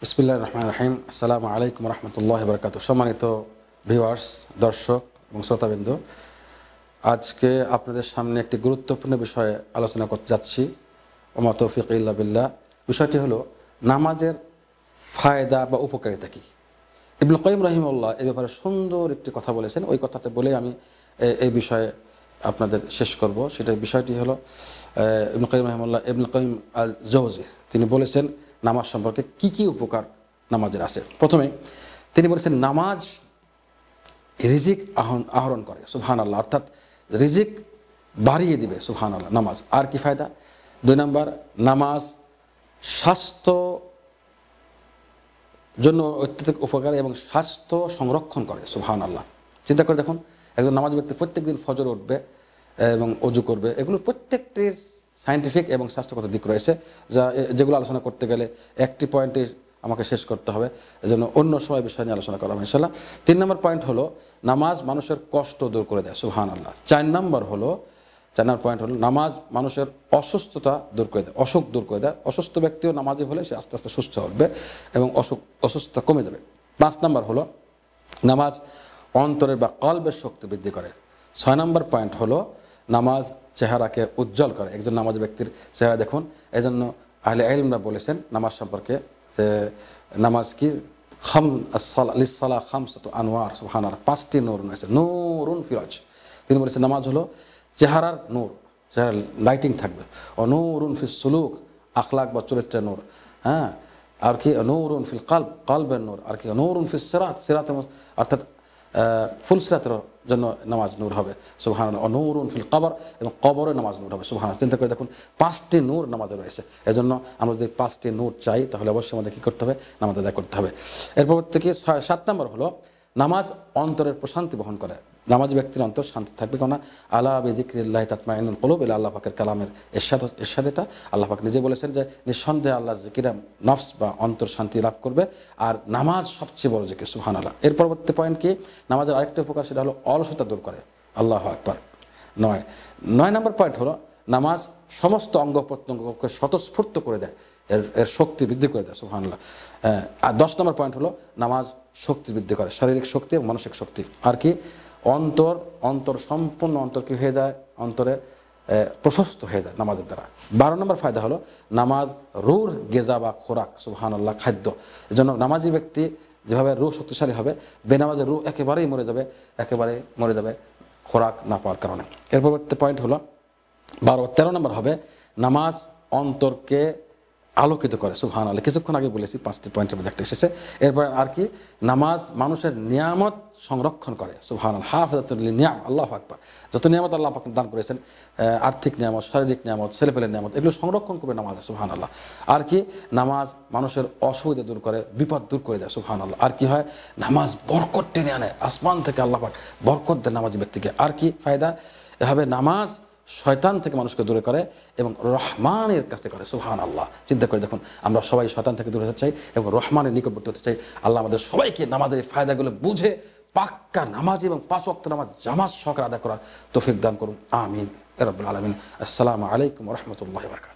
বিসমিল্লাহির রহমানির রহিম। আসসালামু আলাইকুম রহমতুল্লাহি ওয়া বারাকাতুহু। সম্মানিত ভিউয়ার্স, দর্শক এবং শ্রোতাবৃন্দ, আজকে আপনাদের সামনে একটি গুরুত্বপূর্ণ বিষয়ে আলোচনা করতে যাচ্ছি। ওমা তৌফিক ইল্লা বিল্লাহ। বিষয়টি হলো নামাজের ফায়দা বা উপকারিতা কী। ইবনুল কাইয়িম রাহিমাহুল্লাহ এই ব্যাপারে সুন্দর একটি কথা বলেছেন। ওই কথাটা বলে আমি এই বিষয়ে আপনাদের শেষ করব। সেটার বিষয়টি হলো ইবনুল কাইয়িম রাহিমাহুল্লাহ, ইবনুল কাইয়িম আল জাওজি, তিনি বলেছেন নামাজ সম্পর্কে কি কি উপকার নামাজের আছে। প্রথমে তিনি বলেছেন নামাজ রিজিক আহরণ করে, সুবহানাল্লাহ, অর্থাৎ রিজিক বাড়িয়ে দিবে, সুবহানাল্লাহ, নামাজ। আর কি ফায়দা? 2 নম্বর, নামাজ স্বাস্থ্য জন্য অত্যধিক উপকারী এবং স্বাস্থ্য সংরক্ষণ করে, সুবহানাল্লাহ। চিন্তা করে দেখুন, একজন নামাজ ব্যক্তি প্রত্যেক দিন ফজর উঠবে এবং অজু করবে, এগুলো প্রত্যেকটির সায়েন্টিফিক এবং স্বাস্থ্যগত দিক রয়েছে, যেগুলো আলোচনা করতে গেলে একটি পয়েন্টে আমাকে শেষ করতে হবে, এজন্য অন্য সময় বিষয় নিয়ে আলোচনা করা হবে ইনশাআল্লাহ। 3 নম্বর পয়েন্ট হলো নামাজ মানুষের কষ্ট দূর করে দেয়, সুবহানাল্লাহ। 4 নম্বর পয়েন্ট হলো নামাজ মানুষের অসুস্থতা দূর করে দেয়, অসুখ দূর করে দেয়। অসুস্থ ব্যক্তিও নামাজি হলে সে আস্তে আস্তে সুস্থ হবে এবং অসুস্থতা কমে যাবে। 5 নম্বর হলো নামাজ অন্তরের বা কলবের শক্তি বৃদ্ধি করে। 6 নম্বর পয়েন্ট হলো নামাজ চেহারাকে উজ্জ্বল করে। একজন নামাজি ব্যক্তির চেহারা দেখুন, এই জন্য আহলে ইলমরা বলেছেন নামাজ সম্পর্কে যে নামাজ কি লিসসালাহ খামসাতু আনওয়ার, সুবহানাল্লাহ, 5টি নূর রয়েছে, নূরুন ফিরাজ। তিনি বলেছেন নামাজ হলো চেহারার নূর, চেহারার লাইটিং থাকবে। ও নূরুন ফিস সুলুক, আখলাক বা চরিত্রের নূর, হ্যাঁ। আর কি নূরুন ফিল কলব, কলবের নূর। আর কি নূরুন ফিস সিরাত, সিরাত অর্থাৎ ফুল সিরাতের জন্য নামাজ নূর হবে, সুবহানাল্লাহ। ও নূরুন ফিল কবর, এবং কবরে নামাজ নূর হবে, সুবহানাল্লাহ। চিন্তা করে দেখুন, 5টি নূর নামাজে রয়েছে। এজন্য আমরা যদি 5টি নূর চাই তাহলে অবশ্যই আমাদের কী করতে হবে? নামাজ আদায় করতে হবে। এরপর থেকে 7 নম্বর হলো নামাজ অন্তরের প্রশান্তি বহন করে। নামাজি ব্যক্তির অন্তর শান্তি থাকবে, কেননা আলা বিযিকরিল্লাহি তাতমাইন্নুল কুলুব, এলা আল্লাহ পাকের কালামের এরশাদ এটা। আল্লাহ পাক নিজে বলেছেন যে নিঃসন্দেহে আল্লাহর জিকিরে নফস বা অন্তর শান্তি লাভ করবে, আর নামাজ সবচেয়ে বড় জিকির, সুবহানাল্লাহ। এর পরবর্তী পয়েন্ট কি? নামাজের আরেকটা উপকার, সেটা হলো অলসতা দূর করে। আল্লাহু আকবার। 9 নম্বর পয়েন্ট হলো নামাজ সমস্ত অঙ্গ প্রত্যঙ্গকে স্বতঃস্ফূর্ত করে দেয়, এর শক্তি বৃদ্ধি করে দেয়, সুবহানাল্লাহ। আর 10 নম্বর পয়েন্ট হলো নামাজ শক্তি বৃদ্ধি করে, শারীরিক শক্তি এবং মানসিক শক্তি। আর কি অন্তর সম্পূর্ণ অন্তর কি হয়ে যায়? অন্তরে প্রশস্ত হয়ে যায় নামাজের দ্বারা। 12 নম্বর ফায়দা হলো নামাজ রুর গেজা বা খোরাক, সুবহানাল্লাহ, খাদ্য। এজন্য নামাজি ব্যক্তি যেভাবে রুহ শক্তিশালী হবে, বেনামাজের রুহ একেবারেই মরে যাবে খোরাক না পাওয়ার কারণে। এর পরবর্তী পয়েন্ট হলো 13 নম্বর হবে নামাজ অন্তরকে আলোকিত করে, সুবহানাল্লাহ। কিছুক্ষণ আগে বলেছি 5টি পয়েন্টের মধ্যে একটা এসেছে। এরপর আর কি নামাজ মানুষের নিয়ামত সংরক্ষণ করে, সুবহানাল্লাহ। হাফিজাতুল লিনিয়াম, আল্লাহু আকবার। যত নিয়ামত আল্লাহ পাক দান করেছেন, আর্থিক নিয়ামত, শারীরিক নিয়ামত, ছেলেপেলের নিয়ামত, এগুলো সংরক্ষণ করবে নামাজ, সুবহানাল্লাহ। আর কি নামাজ মানুষের অসুবিধা দূর করে, বিপদ দূর করে দেয়, সুবহানাল্লাহ। আর কি হয়? নামাজ বরকত টেনে আনে, আসমান থেকে আল্লাহ পাক বরকত দেয় নামাজি ব্যক্তিকে। আর কি ফায়দা? এভাবে নামাজ শয়তান থেকে মানুষকে দূরে করে এবং রহমানের কাছে করে, সুবহানাল্লাহ। চিন্তা করে দেখুন, আমরা সবাই শয়তান থেকে দূরে হতে চাই এবং রহমানের নিকটবর্তী হতে চাই। আল্লাহ আমাদের সবাইকে নামাজের ফায়দাগুলো বুঝে পাক্কা নামাজ এবং 5 ওয়াক্ত নামাজ জামাত সহকারে আদায় করার তৌফিক দান করুন, আমিন ইয়া রাব্বাল আলামিন। আসসালামু আলাইকুম ওয়া রাহমাতুল্লাহি ওয়া বারাকাতুহু।